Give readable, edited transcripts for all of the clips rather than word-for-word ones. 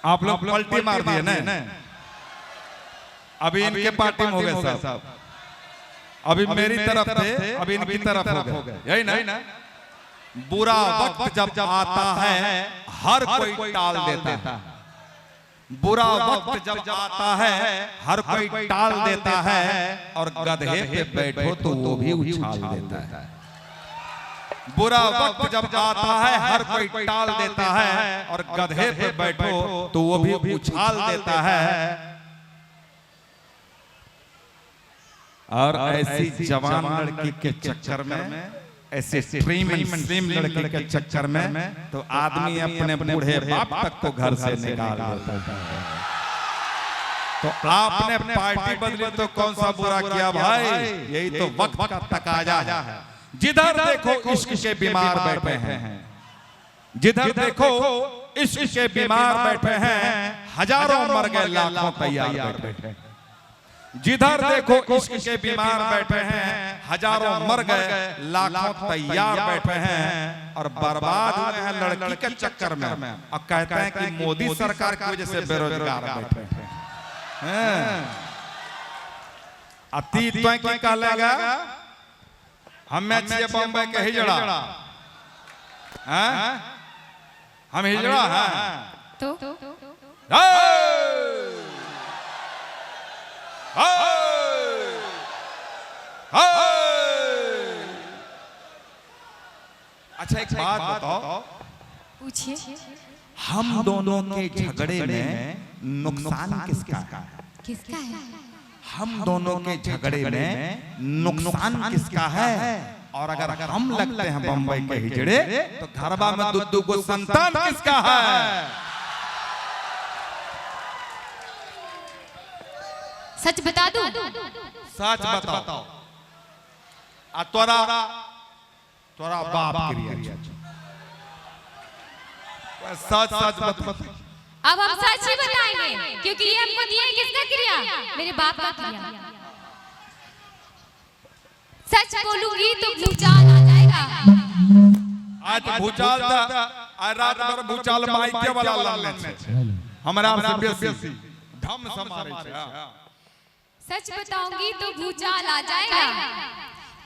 आप लोग पलटी मार दिए ना। अभी इनके पार्टी में हो गए साहब, अभी मेरी तरफ थे, अभी इनकी तरफ हो गए, यही ना। बुरा वक्त जब आता है हर कोई टाल देता है। बुरा वक्त जब आता है हर कोई टाल देता है, और गधे पे बैठो तो वो भी उछाल देता है। बुरा वक्त जब आता है हर कोई टाल देता है, और गधे पे बैठो तो वो भी उछाल देता है। और ऐसी जवान लड़की के चक्कर में, ऐसे स्ट्रीम लड़की के चक्कर में तो आदमी अपने बूढ़े बाप तक को घर से निकाल देता है। तो आपने पार्टी बदली तो कौन सा बुरा किया भाई, यही तो वक्त का तकाजा है। जिधर देखो इश्क के बीमार बैठे हैं, जिधर देखो इश्क के बीमार बैठे हैं, हजारों मर गए लाखों तैयार बैठे हैं। जिधर देखो इश्क के बीमार बैठे हैं, हजारों मर गए लाखों तैयार बैठे हैं, और बर्बाद हुए हैं लड़की के चक्कर में। अब कहते हैं कि मोदी सरकार की वजह से बेरोजगार बैठे हैं। अतीत तो की कहलेगा, हमें चाहिए बम्बई के हिजड़ा, हम हिजड़ा हैं तो अच्छा एक बात बताओ, पूछिए। हम दोनों के झगड़े में नुकसान किसका है? किसका है? हम दोनों के झगड़े में नुकसान किसका है? और अगर हम लगते हैं बम्बई के हिजड़े तो घरबा में दो गो संतान किसका है? सच बता दो, सच बताओ। तोरा बाप क्रिया सच बता। अब हम सच ही बताएंगे, क्योंकि ये हमको दिया किसका क्रिया? मेरे बाप का क्रिया। सच बोलूंगी तो भूचाल आ जाएगा। आज भूचाल आज रात भर भूचाल माइके वाला लाने हमरा से बेसी धम से मारे छै। सच बताऊंगी तो भूचाल आ जाएगा,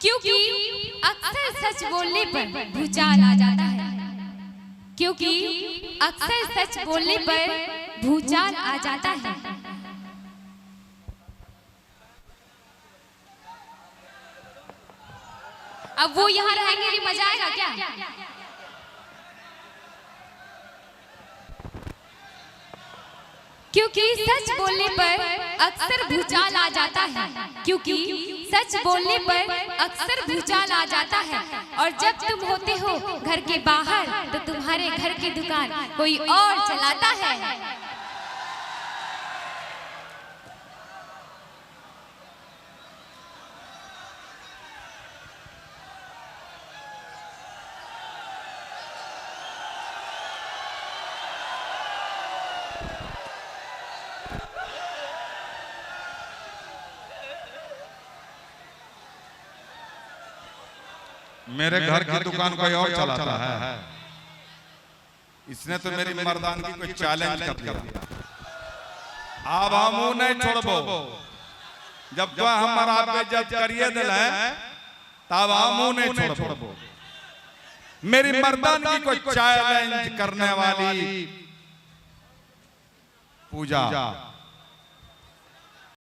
क्योंकि अक्सर सच बोलने पर भूचाल आ जाता है। क्योंकि अक्सर सच बोलने पर भूचाल आ जाता है। अब वो यहाँ रहेंगे कि मजा आएगा क्या? क्योंकि सच बोलने पर अक्सर भूचाल आ जाता है। क्योंकि सच बोलने पर अक्सर भूचाल आ जाता है। और जब तुम होते हो घर के बाहर तो तुम्हारे घर की दुकान कोई और चलाता है। मेरे घर की दुकान कोई और चलाता है। इसने तो मेरी मर्दानगी को चैलेंज कर दिया। अब हम नहीं छोड़बो, जब तो हमारा बेइज्जत करिए दिल है तब हम नहीं छोड़बो। मेरी मर्दानगी को चैलेंज करने वाली पूजा